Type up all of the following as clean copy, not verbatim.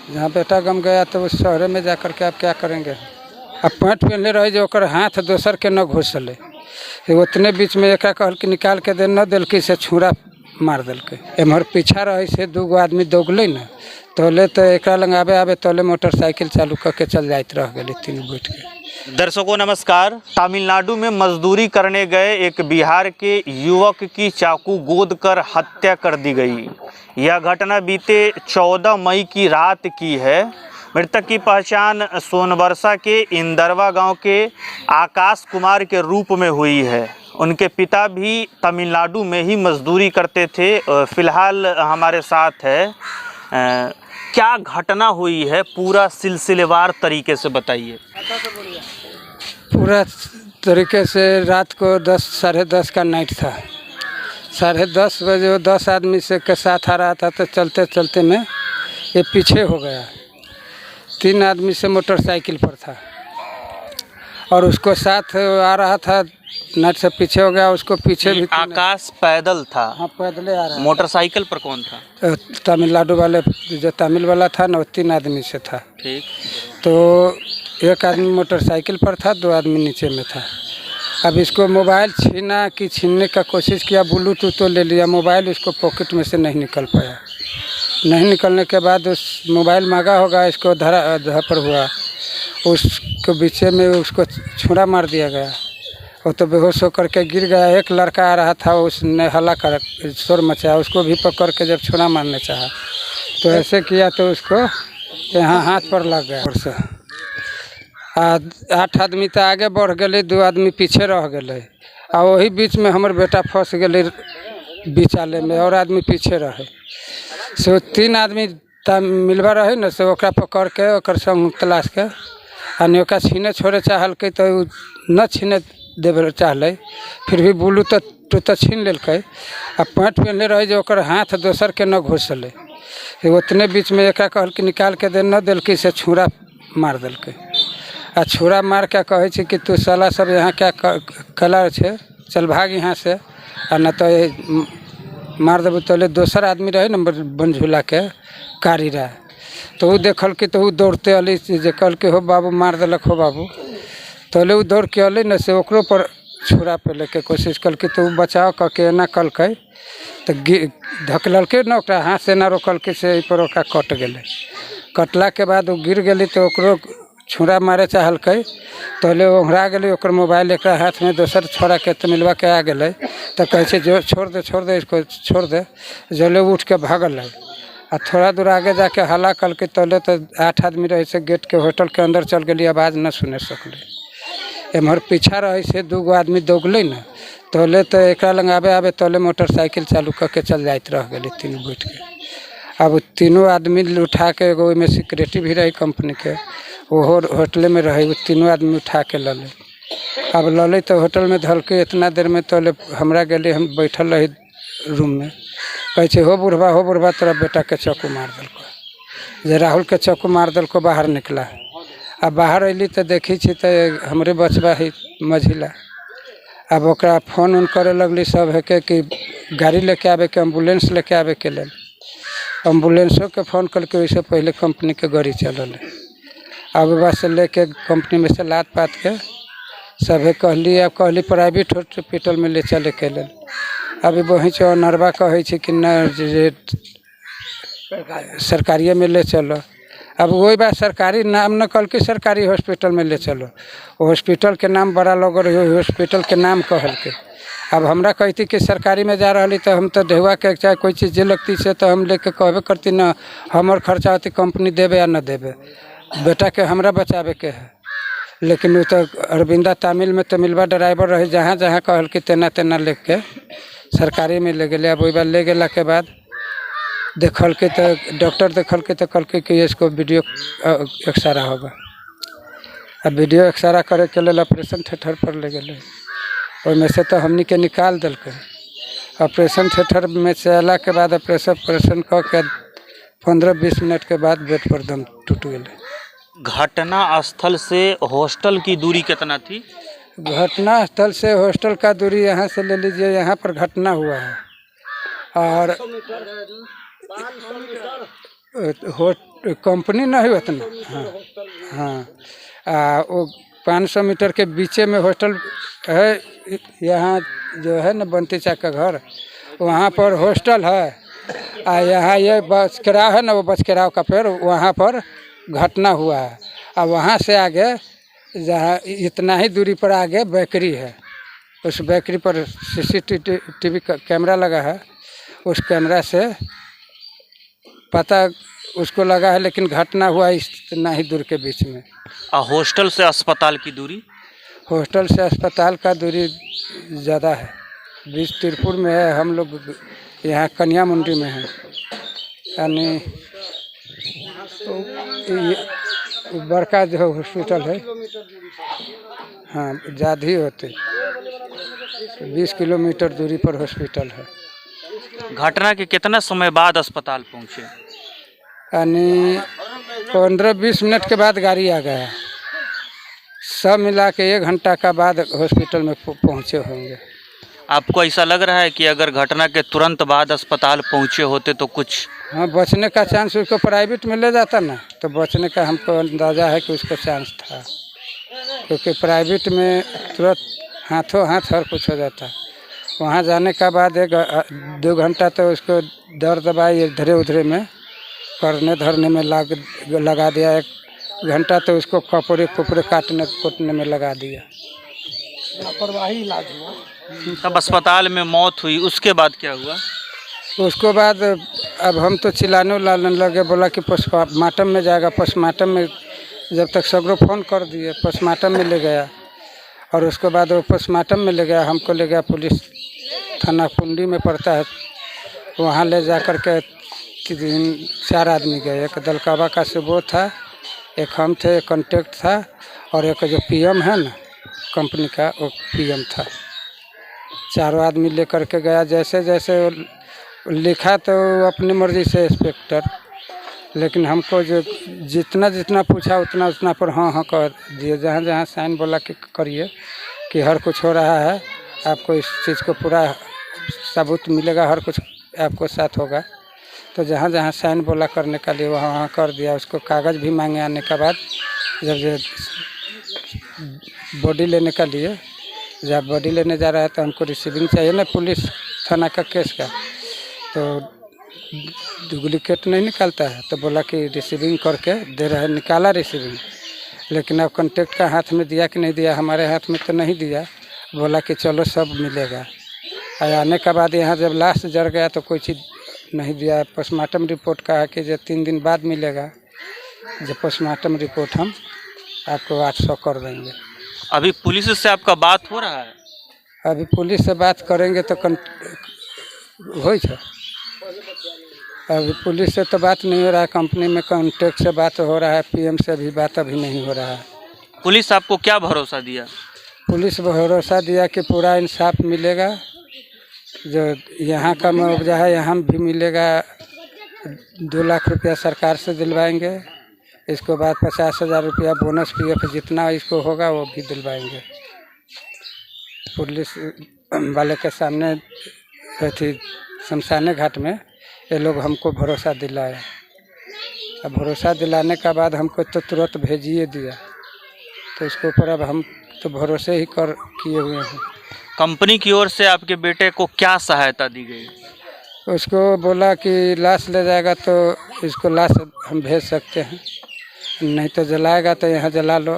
जहाँ बेटा गम गया तो उस शहर में जा कर के आप क्या करेंगे। अब पैंट पहनले रहे जो ओकर हाथ दोसर के न घुसले, उतने बीच में एक कहल के निकाल के दे न दिल से छुरा मार दिल के। एम्हर पीछा रहे से दूगो आदमी दौगले न तोले तो एक लंग आवे आवे तोले मोटरसाइकिल चालू करके चल जाते रह गए तीनों बैठ के। दर्शकों नमस्कार। तमिलनाडु में मजदूरी करने गए एक बिहार के युवक की चाकू गोद कर हत्या कर दी गई। यह घटना बीते 14 मई की रात की है। मृतक की पहचान सोनबरसा के इंदरवा गांव के आकाश कुमार के रूप में हुई है। उनके पिता भी तमिलनाडु में ही मजदूरी करते थे। फिलहाल हमारे साथ है। क्या घटना हुई है पूरा सिलसिलेवार तरीके से बताइए। पूरा तरीके से रात को 10 साढ़े 10 का नाइट था। 10:30 बजे वो 10 आदमी से के साथ आ रहा था तो चलते चलते में ये पीछे हो गया। 3 आदमी से मोटरसाइकिल पर था और उसको साथ आ रहा था, नाइट से पीछे हो गया। उसको पीछे भी आकाश पैदल था। हाँ पैदले आ रहा। मोटरसाइकिल पर कौन था? तमिलनाडु वाले जो तमिल वाला था ना, वो 3 आदमी से था। ठीक। तो एक आदमी मोटरसाइकिल पर था, 2 आदमी नीचे में था। अब इसको मोबाइल छीनने का कोशिश किया, ब्लूटूथ तो ले लिया, मोबाइल उसको पॉकेट में से नहीं निकल पाया। नहीं निकलने के बाद उस मोबाइल मांगा होगा, इसको धरा पर हुआ, उसको बीचे में उसको छुरा मार दिया गया। वो तो बेहोश होकर के गिर गया। एक लड़का आ रहा था, उसने हल्ला कर शोर मचाया, उसको भी पकड़ के जब छुरा मारने चाहा तो ऐसे किया तो उसको यहाँ हाथ पर लग गया। और से 8 आदमी तो आगे बढ़ गए, 2 आदमी पीछे रह गए। और वही बीच में हमार बेटा फंस गए बिचाले में, और आदमी पीछे रहे। सो 3 आदमी मिलवा रहे न, से ओकरा पकड़ के ओकर संग तलाश के आ ओकरा छीने छोड़े चाहल के तो न छीने देवे चाहले, फिर भी बोलू तो छीन लेलकै। आ पैंट पहनले रहे जो ओकर हाथ दोसर के न घुसले, उतने बीच में एक कहल के निकाल के दे न दिल से छुरा मार दिल के। आ छुरा मार के कहे छी कि तू साला सब यहाँ क्या कलर छे, चल भाग यहाँ से, आ न तो मार देबू। तोले दोसर आदमी रहे न बनझुला के कारी रहा, तो वो देखल कि तो वो दौड़ते अली जे कल के हो बाबू मार दिलक हो बाबू। तोले वो दौड़ के अली न, से ओकरो पर छुरा पे लेके कोशिश कल कि तो बचाव करके एना कलकै तो धकलकै न, ओकरा हाथ से ना रोकल के से पर ओकरा कट गेलै। कटला के बाद वो गिर गेली तो ओकरो छुरा मारे चाहलकै, तोले ओहरा गेली। ओकर मोबाइल एक हाथ में, दोसर छोड़ा के तो मिलवा के आ गेलै। तो कहे छे जो छोड़ दे इसको छोड़ दे। जले उठ के भागल है। आ थोड़ा दूर आगे जाके हल्ला कल के तोले तो 8 आदमी रहे से गेट के होटल के अंदर चल गई, आवाज़ न सुने सकले। एम्हर पीछा रहे से 2 आदमी दौगले न तोले तो एक लंग आवे आवे तोले मोटरसाइकिल चालू करके चल जाते रह गए तीनों बैठ के। अब 3 आदमी उठा के, एगो में सिक्योरिटी भी रही कंपनी के, वो होटल में रहे, वो 3 आदमी उठा के लले। अब लले तो होटल में धल के इतना देर में तोले हमरा गए, हम बैठल रही रूम में। कहे हो बुढ़वा तोरा बेटा के चाकू मार दिलको। जे राहुल के चाकू मार दिलको, बाहर निकला। अब बाहर अली तो देखी छी तो हमरे बचवा है मझिला। अब ओकरा फोन उन करे लगली सब है के कि गाड़ी लेके आवे के, एम्बुलेंस लेके आवे के लेल। एम्बुलेंसों के फोन करके, वैसे पहले कंपनी के गाड़ी चलल। अब बस लेके कंपनी में से लाद पात के सभे कहली प्राइवेट हॉस्पिटल में ले चले के लेल। अभी वहीं से नरवा कहे कि न सरकारिए में ले चलो। अब वही बात सरकारी नाम न कल के सरकारी हॉस्पिटल में ले चलो। वो हॉस्पिटल के नाम बड़ा लोग हॉस्पिटल के नाम कहल के। अब हमरा कहती कि सरकारी में जा रही तो हम तो ढेवा के चाहे कोई चीज़ जे लगती से तो हम लेके कहबे करती न, हमर खर्चा होती कंपनी देवे या न देवे, बेटा के हमरा बचावे के है। लेकिन वो तो अरविंदा तमिल में तमिलवा ड्राइवर रहे, जहाँ जहाँ कहल कि तेना लेके सरकारी में ले गए। अब वही बार ले गला के बाद देखल के तो डॉक्टर देखल के तो कल के कि इसको वीडियो एक्सरा होगा। अब वीडियो एक्सरा करे के लिए ऑपरेशन थिएटर पर ले गए। ओहिमे से तो हमनी के निकाल दिलके। ऑपरेशन थिएटर में से अला के बाद ऑपरेशन कऽ के 15-20 मिनट के बाद बेड पर दम टूट गए। घटना स्थल से हॉस्टल की दूरी कितना थी? घटना स्थल से हॉस्टल का दूरी यहाँ से ले लीजिए, यहाँ पर घटना हुआ है और कंपनी नहीं उतना। हाँ हाँ, वो 500 मीटर के बीचे में हॉस्टल है। यहाँ जो है ना बंती चाक का घर, वहाँ पर हॉस्टल है। यहाँ ये बस किराया है ना, वो बस किराया का पेड़, वहाँ पर घटना हुआ है। और वहाँ से आगे जहाँ इतना ही दूरी पर आगे बेकरी है, उस बेकरी पर CCTV कैमरा लगा है। उस कैमरा से पता उसको लगा है, लेकिन घटना हुआ इतना ही दूर के बीच में। हॉस्टल से अस्पताल की दूरी? हॉस्टल से अस्पताल का दूरी ज़्यादा है, बीच तिरपुर में है। हम लोग यहाँ कन्या मुंडी में हैं, यानी बड़का जो हॉस्पिटल है, हाँ ज़्यादा ही होते, 20 किलोमीटर दूरी पर हॉस्पिटल है। घटना के कितना समय बाद अस्पताल पहुँचे? यानी 15-20 मिनट के बाद गाड़ी आ गया, सब मिला के 1 घंटा का बाद हॉस्पिटल में पहुँचे होंगे। आपको ऐसा लग रहा है कि अगर घटना के तुरंत बाद अस्पताल पहुँचे होते तो कुछ? हाँ, बचने का चांस, उसको प्राइवेट में ले जाता ना तो बचने का हमको अंदाज़ा है कि उसको चांस था, क्योंकि प्राइवेट में तुरंत हाथों हाथ हर कुछ हो जाता। वहाँ जाने का बाद 1-2 घंटा तो उसको दर दबाई इधरे उधरे में करने धरने में लगा दिया। 1 घंटा तो उसको कपड़े काटने कूटने में लगा दिया। लापरवाही इलाज हुआ। तब अस्पताल में मौत हुई, उसके बाद क्या हुआ? उसके बाद अब हम तो चिल्लाने लगे, बोला कि पोस्टमार्टम में जाएगा। पोस्टमार्टम में जब तक सगरों फ़ोन कर दिए, पोस्टमार्टम में ले गया। और उसके बाद वो पोस्टमार्टम में ले गया, हमको ले गया पुलिस थाना कुंडी में पड़ता है, वहाँ ले जा कर के 4 आदमी गए। एक दलकावा का सुबो था, एक हम थे, एक कॉन्टेक्ट था, और एक जो PM है ना कंपनी का, वो PM था। 4 आदमी लेकर के गया। जैसे जैसे लिखा तो अपनी मर्जी से इंस्पेक्टर, लेकिन हमको जो जितना पूछा उतना पर हाँ कर दिए। जहाँ जहाँ साइन बोला कि करिए कि हर कुछ हो रहा है, आपको इस चीज़ को पूरा सबूत मिलेगा, हर कुछ आपको साथ होगा। तो जहाँ जहाँ साइन बोला करने का लिए वहाँ कर दिया। उसको कागज़ भी मांगे। आने के बाद जब बॉडी लेने का लिए, जब बॉडी लेने जा रहा है तो हमको रिसीविंग चाहिए ना पुलिस थाना का केस का, तो डुप्लीकेट नहीं निकालता है। तो बोला कि रिसीविंग करके दे रहा है, निकाला रिसीविंग, लेकिन अब कॉन्टेक्ट का हाथ में दिया कि नहीं दिया, हमारे हाथ में तो नहीं दिया। बोला कि चलो सब मिलेगा। आने के बाद यहाँ जब लाश जल गया तो कोई चीज़ नहीं दिया। पोस्टमार्टम रिपोर्ट कहा कि जो 3 दिन बाद मिलेगा, जो पोस्टमार्टम रिपोर्ट हम आपको 800 कर देंगे। अभी पुलिस से आपका बात हो रहा है? अभी पुलिस से बात करेंगे तो हो जाए। अभी पुलिस से तो बात नहीं हो रहा है, कंपनी में कॉन्टेक्ट से बात हो रहा है, PM से भी बात अभी नहीं हो रहा है। पुलिस आपको क्या भरोसा दिया? पुलिस भरोसा दिया कि पूरा इंसाफ मिलेगा, जो यहाँ का मुआवजा है यहाँ भी मिलेगा। 2 लाख रुपया सरकार से दिलवाएंगे, इसके बाद 50,000 रुपया बोनस PF जितना इसको होगा वो भी दिलवाएंगे। पुलिस वाले के सामने थी शमशान घाट में, ये लोग हमको भरोसा दिलाया। अब भरोसा दिलाने का बाद हमको तो तुरंत भेजिए दिया, तो इसके ऊपर अब हम तो भरोसे ही किए हुए हैं। कंपनी की ओर से आपके बेटे को क्या सहायता दी गई? उसको बोला कि लाश ले जाएगा तो इसको लाश हम भेज सकते हैं, नहीं तो जलाएगा तो यहाँ जला लो।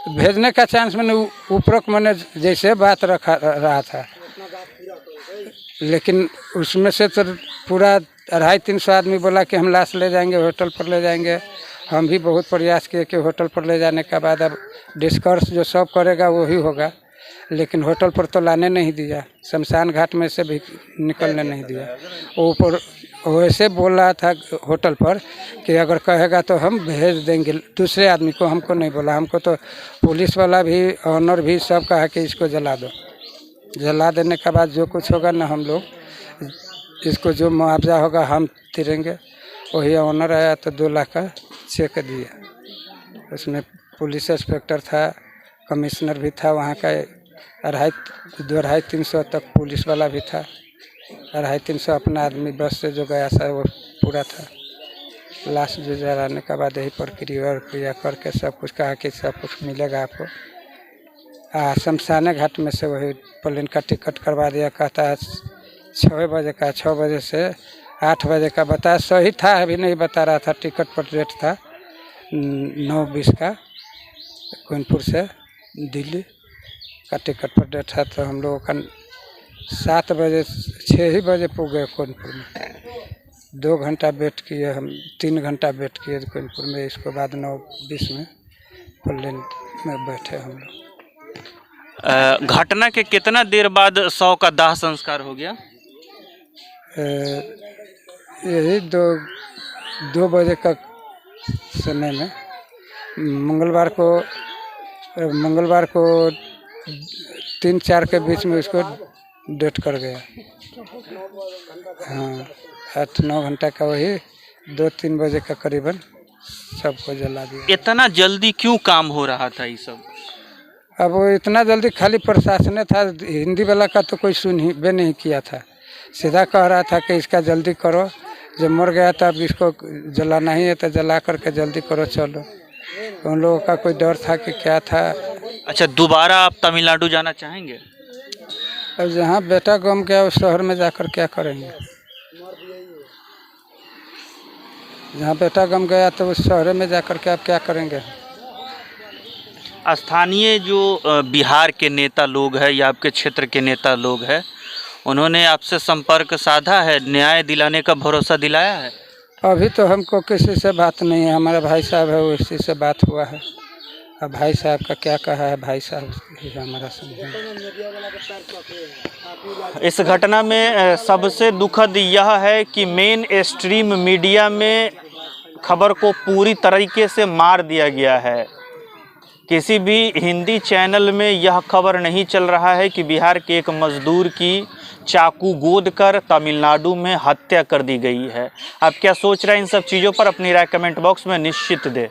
भेजने का चांस मैंने उपरोक्त मैंने जैसे बात रहा था, लेकिन उसमें से तो पूरा 250-300 आदमी बोला कि हम लाश ले जाएंगे, होटल पर ले जाएंगे। हम भी बहुत प्रयास किए कि होटल पर ले जाने का बाद अब डिस्कर्स जो सब करेगा वही होगा, लेकिन होटल पर तो लाने नहीं दिया, शमशान घाट में से भी निकलने नहीं दिया। ऊपर वैसे बोल रहा था होटल पर कि अगर कहेगा तो हम भेज देंगे दूसरे आदमी को, हमको नहीं बोला। हमको तो पुलिस वाला भी, ऑनर भी सब कहा कि इसको जला दो। जला देने के बाद जो कुछ होगा ना, हम लोग इसको जो मुआवजा होगा हम तिरेंगे। वही ऑनर आया तो 2 लाख का चेक दिया। उसमें पुलिस इंस्पेक्टर था, कमिश्नर भी था वहाँ का। 250-300 तक पुलिस वाला भी था, 250-300 अपना आदमी बस से जो गया था वो पूरा था। लाश जो जलाने के बाद यही प्रक्रिया करके सब कुछ कहा कि सब कुछ मिलेगा आपको। शमशान घाट में से वही प्लेन का टिकट करवा दिया, कहता है 6 बजे का, 6 बजे से 8 बजे का बताया। सही था, अभी नहीं बता रहा था, टिकट पर रेट था 9:20 का, गोविंदपुर से दिल्ली का टिकट पर डेट था। तो हम लोगों का 7 बजे 6 ही बजे पहुँच गए गोविंदपुर में। 2 घंटा वेट किए हम, 3 घंटा वेट किए गोविंदपुर में। इसके बाद 9:20 में प्लेन में बैठे हम लोग। घटना के कितना देर बाद शव का दाह संस्कार हो गया? यही 2 बजे का समय में, मंगलवार को 3-4 के बीच में इसको डेट कर गया। हाँ, 8-9 घंटा का, वही 2-3 बजे का करीबन सबको जला दिया। इतना जल्दी क्यों काम हो रहा था ये सब? अब वो इतना जल्दी खाली प्रशासन था, हिंदी वाला का तो कोई सुन ही बे नहीं किया था। सीधा कह रहा था कि इसका जल्दी करो, जब मर गया था अब इसको जलाना ही है तो जला करके जल्दी करो चलो। उन लोगों का कोई डर था कि क्या था। अच्छा, दोबारा आप तमिलनाडु जाना चाहेंगे? अब जहाँ बेटा गम गया उस शहर में जाकर क्या करेंगे? जहाँ बेटा गम गया तो उस शहर में जाकर के आप क्या करेंगे? स्थानीय जो बिहार के नेता लोग हैं या आपके क्षेत्र के नेता लोग हैं, उन्होंने आपसे संपर्क साधा है, न्याय दिलाने का भरोसा दिलाया है? अभी तो हमको किसी से बात नहीं है, हमारा भाई साहब है उसी से बात हुआ है। अब भाई साहब का क्या कहा है, भाई साहब ही हमारा समझे। इस घटना में सबसे दुखद यह है कि मेन स्ट्रीम मीडिया में खबर को पूरी तरीके से मार दिया गया है। किसी भी हिंदी चैनल में यह खबर नहीं चल रहा है कि बिहार के एक मजदूर की चाकू गोद कर तमिलनाडु में हत्या कर दी गई है। आप क्या सोच रहे हैं इन सब चीज़ों पर? अपनी राय कमेंट बॉक्स में निश्चित दें।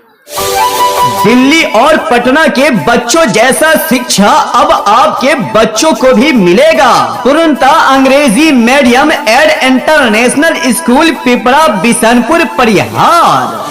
दिल्ली और पटना के बच्चों जैसा शिक्षा अब आपके बच्चों को भी मिलेगा। तुरंत अंग्रेजी medium and international school Pipra Bishanpur Parihar.